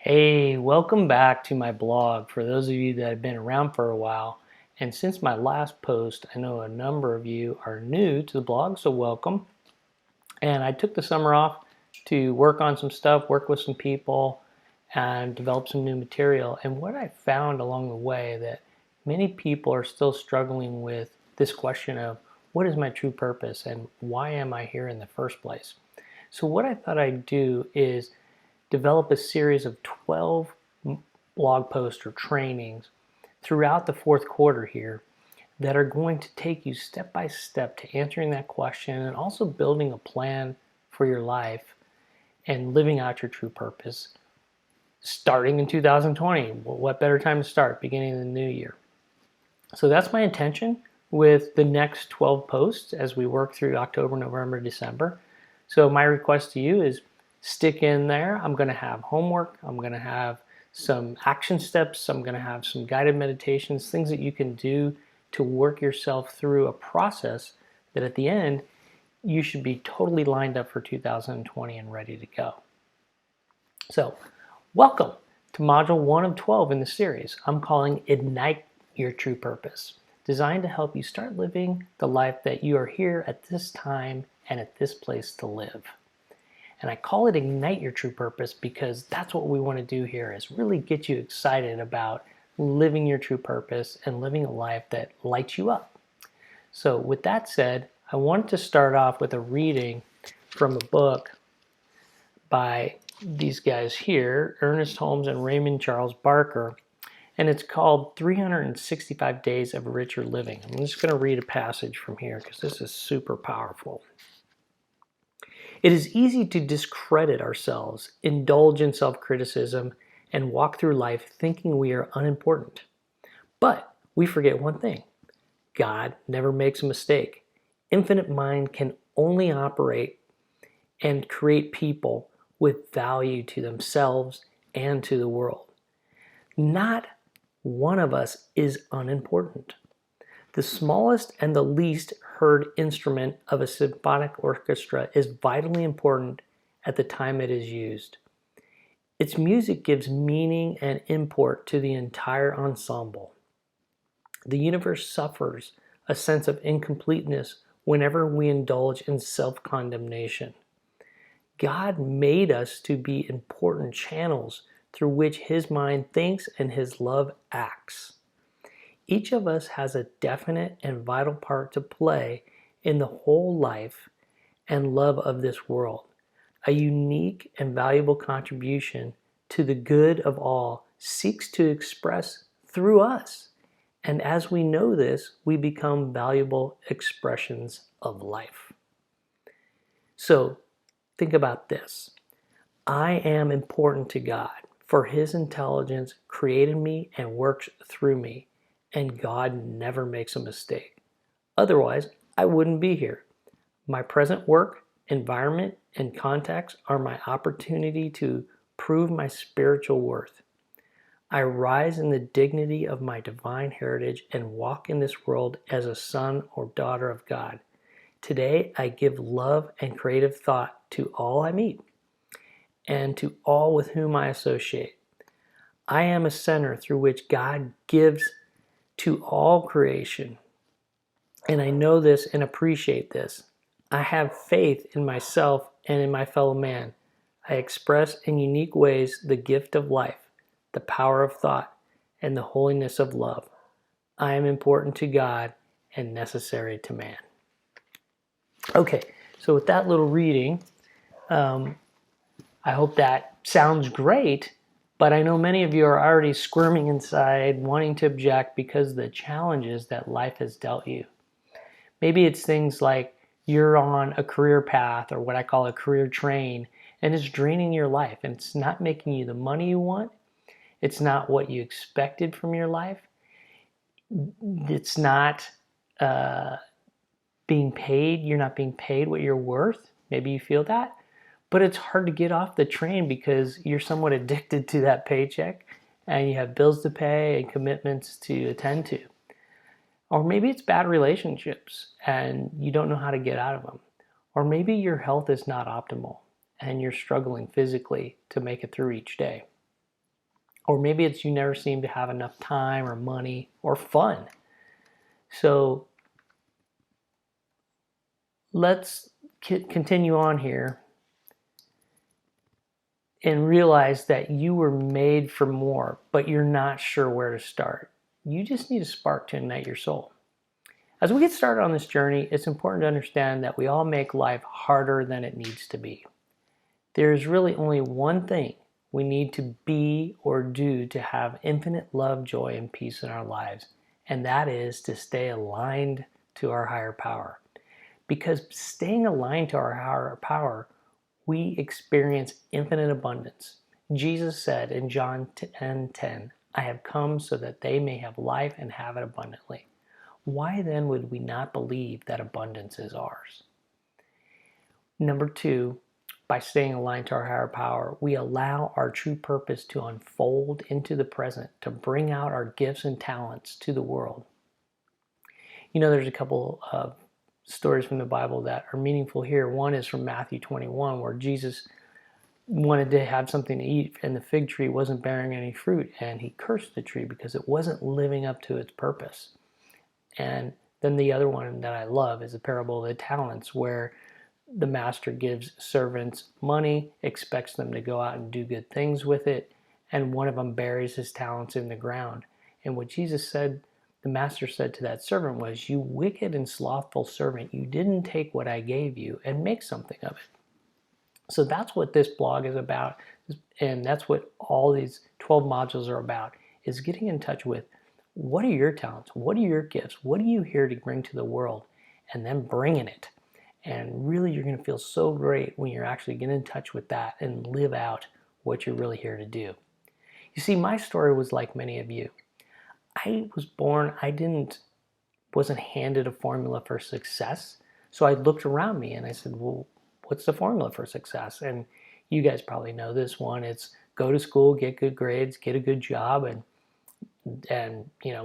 Hey, welcome back to my blog for those of you that have been around for a while. And since my last post, I know a number of you are new to the blog, so welcome. And I took the summer off to work on some stuff, work with some people, and develop some new material. And what I found along the way that many people are still struggling with this question of what is my true purpose and why am I here in the first place? So what I thought I'd do is develop a series of 12 blog posts or trainings throughout the fourth quarter here that are going to take you step by step to answering that question and also building a plan for your life and living out your true purpose starting in 2020. What better time to start? Beginning of the new year. So that's my intention with the next 12 posts as we work through October, November, December. So my request to you is stick in there. I'm going to have homework. I'm going to have some action steps. I'm going to have some guided meditations, things that you can do to work yourself through a process that at the end you should be totally lined up for 2020 and ready to go. So welcome to module 1 of 12 in the series. I'm calling Ignite Your True Purpose, designed to help you start living the life that you are here at this time and at this place to live. And I call it Ignite Your True Purpose because that's what we want to do here, is really get you excited about living your true purpose and living a life that lights you up. So with that said, I wanted to start off with a reading from a book by these guys here, Ernest Holmes and Raymond Charles Barker, and it's called 365 Days of Richer Living. I'm just going to read a passage from here because this is super powerful. It is easy to discredit ourselves, indulge in self-criticism, and walk through life thinking we are unimportant. But we forget one thing. God never makes a mistake. Infinite mind can only operate and create people with value to themselves and to the world. Not one of us is unimportant. The smallest and the least heard instrument of a symphonic orchestra is vitally important at the time it is used. Its music gives meaning and import to the entire ensemble. The universe suffers a sense of incompleteness whenever we indulge in self-condemnation. God made us to be important channels through which His mind thinks and His love acts. Each of us has a definite and vital part to play in the whole life and love of this world. A unique and valuable contribution to the good of all seeks to express through us. And as we know this, we become valuable expressions of life. So think about this. I am important to God, for His intelligence created me and works through me. And God never makes a mistake. Otherwise, I wouldn't be here. My present work, environment, and contacts are my opportunity to prove my spiritual worth. I rise in the dignity of my divine heritage and walk in this world as a son or daughter of God. Today, I give love and creative thought to all I meet and to all with whom I associate. I am a center through which God gives to all creation. And I know this and appreciate this. I have faith in myself and in my fellow man. I express in unique ways the gift of life, the power of thought, and the holiness of love. I am important to God and necessary to man. Okay, so with that little reading, I hope that sounds great. But I know many of you are already squirming inside, wanting to object because of the challenges that life has dealt you. Maybe it's things like you're on a career path or what I call a career train, and it's draining your life and it's not making you the money you want. It's not what you expected from your life. It's not being paid. You're not being paid what you're worth. Maybe you feel that. But it's hard to get off the train because you're somewhat addicted to that paycheck and you have bills to pay and commitments to attend to. Or maybe it's bad relationships and you don't know how to get out of them. Or maybe your health is not optimal and you're struggling physically to make it through each day. Or maybe it's you never seem to have enough time or money or fun. So let's continue on here and realize that you were made for more, but you're not sure where to start. You just need a spark to ignite your soul. As we get started on this journey, it's important to understand that we all make life harder than it needs to be. There's really only one thing we need to be or do to have infinite love, joy, and peace in our lives, and that is to stay aligned to our higher power. Because staying aligned to our higher power, we experience infinite abundance. Jesus said in John 10:10, I have come so that they may have life and have it abundantly. Why then would we not believe that abundance is ours? Number 2, by staying aligned to our higher power, we allow our true purpose to unfold into the present, to bring out our gifts and talents to the world. There's a couple of stories from the Bible that are meaningful here. One is from Matthew 21, where Jesus wanted to have something to eat, and the fig tree wasn't bearing any fruit, and he cursed the tree because it wasn't living up to its purpose. And then the other one that I love is the parable of the talents, where the master gives servants money, expects them to go out and do good things with it, and one of them buries his talents in the ground. And what Jesus said, the master said to that servant was, you wicked and slothful servant, you didn't take what I gave you and make something of it. So that's what this blog is about, and that's what all these 12 modules are about, is getting in touch with what are your talents, what are your gifts, what are you here to bring to the world, and then bringing it. And really, you're going to feel so great when you're actually getting in touch with that and live out what you're really here to do. You see, my story was like many of you. I was born, wasn't handed a formula for success. So I looked around me and I said, well, what's the formula for success? And you guys probably know this one. It's go to school, get good grades, get a good job, and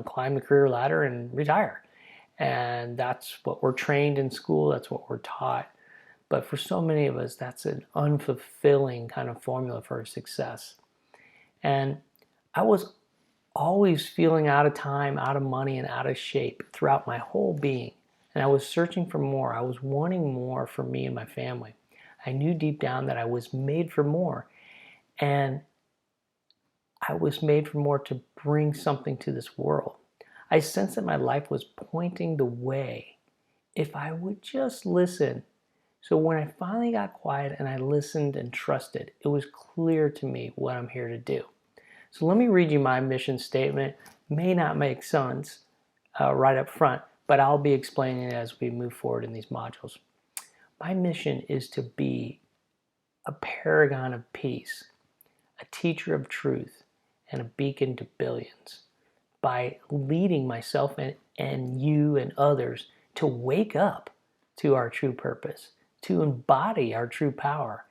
climb the career ladder and retire. And that's what we're trained in school. That's what we're taught. But for so many of us, that's an unfulfilling kind of formula for success. And I was always feeling out of time, out of money, and out of shape throughout my whole being. And I was searching for more. I was wanting more for me and my family. I knew deep down that I was made for more. And I was made for more to bring something to this world. I sensed that my life was pointing the way if I would just listen. So when I finally got quiet and I listened and trusted, it was clear to me what I'm here to do. So let me read you my mission statement. May not make sense right up front, but I'll be explaining it as we move forward in these modules. My mission is to be a paragon of peace, a teacher of truth, and a beacon to billions, by leading myself and you and others to wake up to our true purpose, to embody our true power,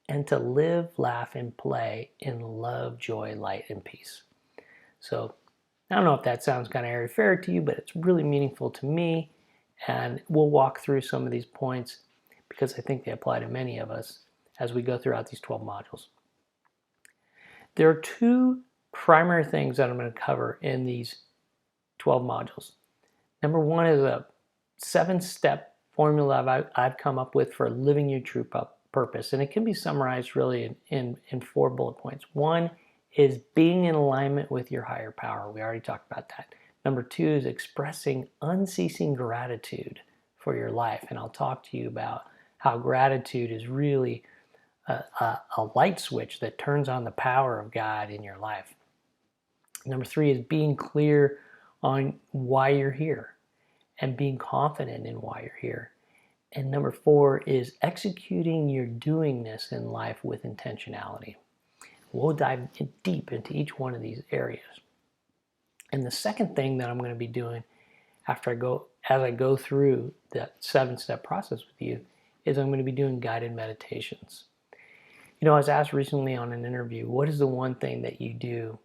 and to live, laugh, and play in love, joy, light, and peace. So I don't know if that sounds kind of airy-fairy to you, but it's really meaningful to me, and we'll walk through some of these points because I think they apply to many of us as we go throughout these 12 modules. There are two primary things that I'm going to cover in these 12 modules. Number one is a 7-step formula I've come up with for living your true purpose, and it can be summarized really in 4 bullet points. One is being in alignment with your higher power. We already talked about that. Number 2 is expressing unceasing gratitude for your life, and I'll talk to you about how gratitude is really a light switch that turns on the power of God in your life. Number 3 is being clear on why you're here and being confident in why you're here. And number 4 is executing your doingness in life with intentionality. We'll dive deep into each one of these areas. And the second thing that I'm going to be doing as I go through that 7-step process with you is I'm going to be doing guided meditations. I was asked recently on an interview, what is the one thing that you do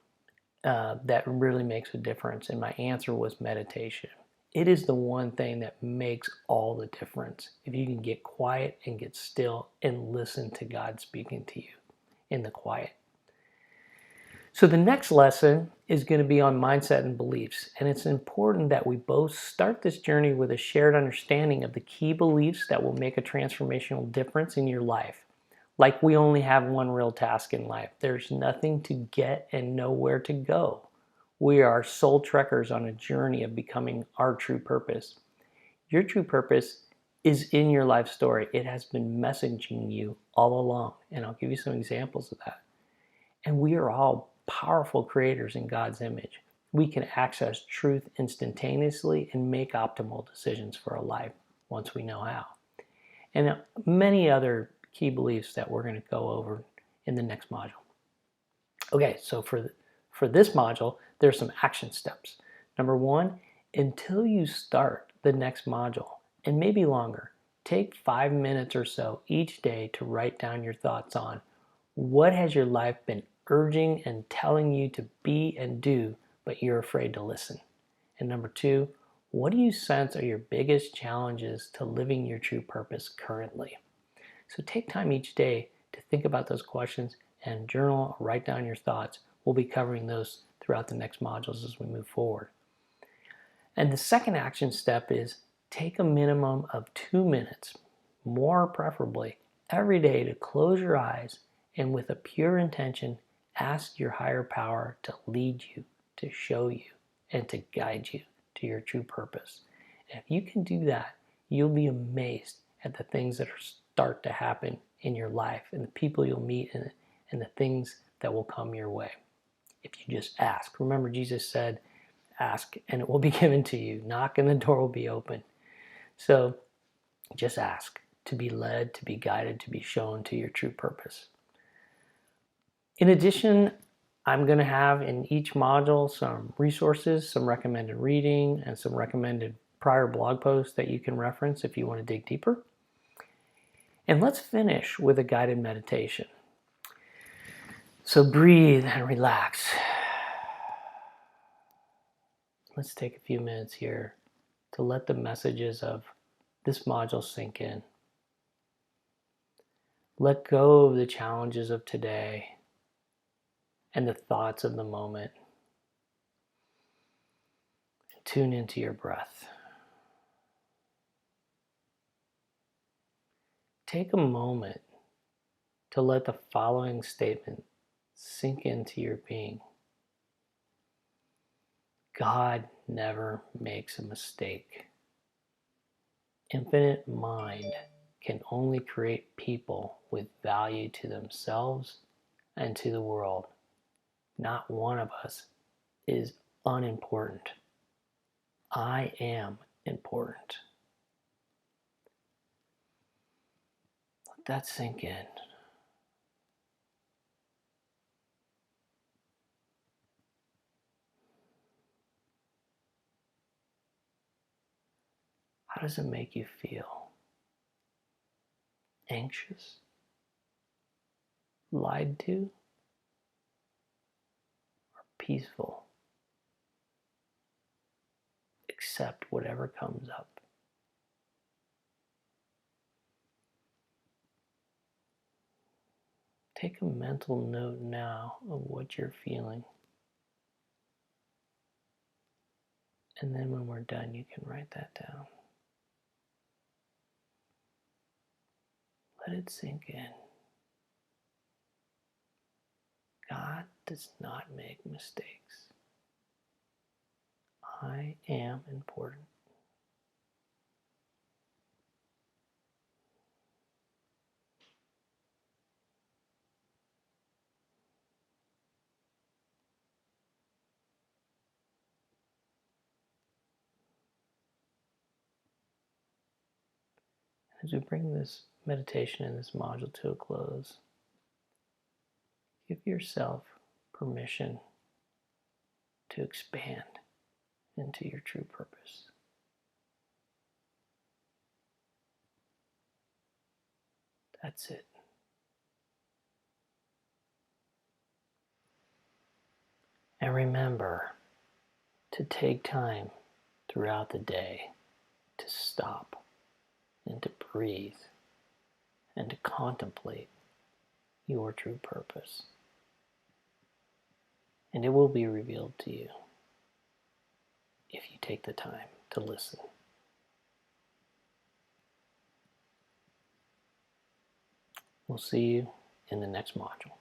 that really makes a difference? And my answer was meditation. It is the one thing that makes all the difference. If you can get quiet and get still and listen to God speaking to you in the quiet. So the next lesson is going to be on mindset and beliefs. And it's important that we both start this journey with a shared understanding of the key beliefs that will make a transformational difference in your life. Like we only have one real task in life. There's nothing to get and nowhere to go. We are soul trekkers on a journey of becoming our true purpose. Your true purpose is in your life story. It has been messaging you all along. And I'll give you some examples of that. And we are all powerful creators in God's image. We can access truth instantaneously and make optimal decisions for our life once we know how. And many other key beliefs that we're going to go over in the next module. Okay, so for this module, there's some action steps. Number one, until you start the next module, and maybe longer, take 5 minutes or so each day to write down your thoughts on what has your life been urging and telling you to be and do, but you're afraid to listen. And number two, what do you sense are your biggest challenges to living your true purpose currently? So take time each day to think about those questions and journal or write down your thoughts. We'll be covering those throughout the next modules as we move forward. And the second action step is take a minimum of 2 minutes, more preferably, every day to close your eyes and with a pure intention, ask your higher power to lead you, to show you, and to guide you to your true purpose. And if you can do that, you'll be amazed at the things that start to happen in your life and the people you'll meet and the things that will come your way. If you just ask. Remember, Jesus said, ask and it will be given to you. Knock and the door will be open. So just ask to be led, to be guided, to be shown to your true purpose. In addition, I'm going to have in each module some resources, some recommended reading, and some recommended prior blog posts that you can reference if you want to dig deeper. And let's finish with a guided meditation. So breathe and relax. Let's take a few minutes here to let the messages of this module sink in. Let go of the challenges of today and the thoughts of the moment. And tune into your breath. Take a moment to let the following statement sink into your being. God never makes a mistake. Infinite mind can only create people with value to themselves and to the world. Not one of us is unimportant. I am important. Let that sink in. How does it make you feel? Anxious? Lied to? Or peaceful? Accept whatever comes up. Take a mental note now of what you're feeling. And then when we're done, you can write that down. Let it sink in. God does not make mistakes. I am important. As we bring this meditation and this module to a close, give yourself permission to expand into your true purpose. That's it. And remember to take time throughout the day to stop and to breathe and to contemplate your true purpose. and it will be revealed to you if you take the time to listen. We'll see you in the next module.